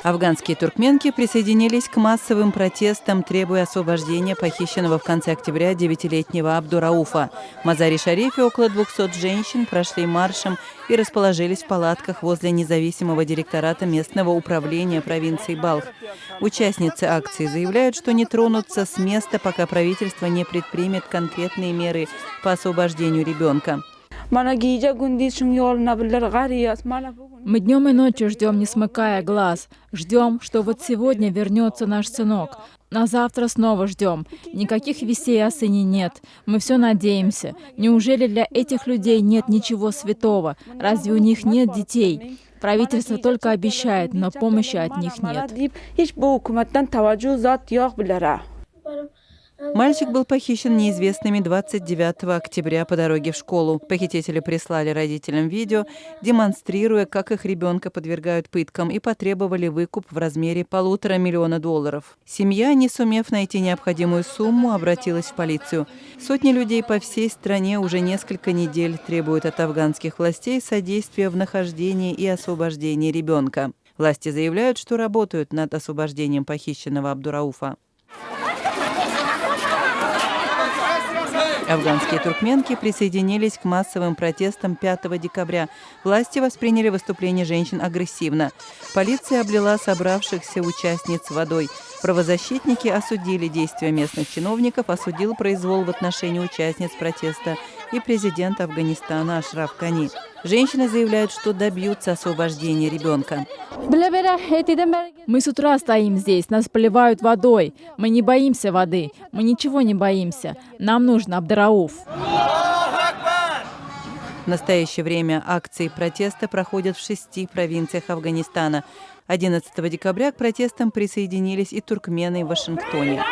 Афганские туркменки присоединились к массовым протестам, требуя освобождения похищенного в конце октября 9-летнего Абдурауфа. В Мазари-Шарифе около 200 женщин прошли маршем и расположились в палатках возле независимого директората местного управления провинции Балх. Участницы акции заявляют, что не тронутся с места, пока правительство не предпримет конкретные меры по освобождению ребенка. Мы днем и ночью ждем, не смыкая глаз. Ждем, что вот сегодня вернется наш сынок. На завтра снова ждем. Никаких вестей о сыне нет. Мы все надеемся. Неужели для этих людей нет ничего святого? Разве у них нет детей? Правительство только обещает, но помощи от них нет. Мальчик был похищен неизвестными 29 октября по дороге в школу. Похитители прислали родителям видео, демонстрируя, как их ребенка подвергают пыткам, и потребовали выкуп в размере $1,5 миллиона. Семья, не сумев найти необходимую сумму, обратилась в полицию. Сотни людей по всей стране уже несколько недель требуют от афганских властей содействия в нахождении и освобождении ребенка. Власти заявляют, что работают над освобождением похищенного Абдурауфа. Афганские туркменки присоединились к массовым протестам 5 декабря. Власти восприняли выступление женщин агрессивно. Полиция облила собравшихся участниц водой. Правозащитники осудили действия местных чиновников, осудил произвол в отношении участниц протеста и президент Афганистана Ашраф Гани. Женщины заявляют, что добьются освобождения ребенка. Мы с утра стоим здесь, нас поливают водой. Мы не боимся воды, мы ничего не боимся. Нам нужен Абдурауф. В настоящее время акции протеста проходят в 6 провинциях Афганистана. 11 декабря к протестам присоединились и туркмены в Вашингтоне.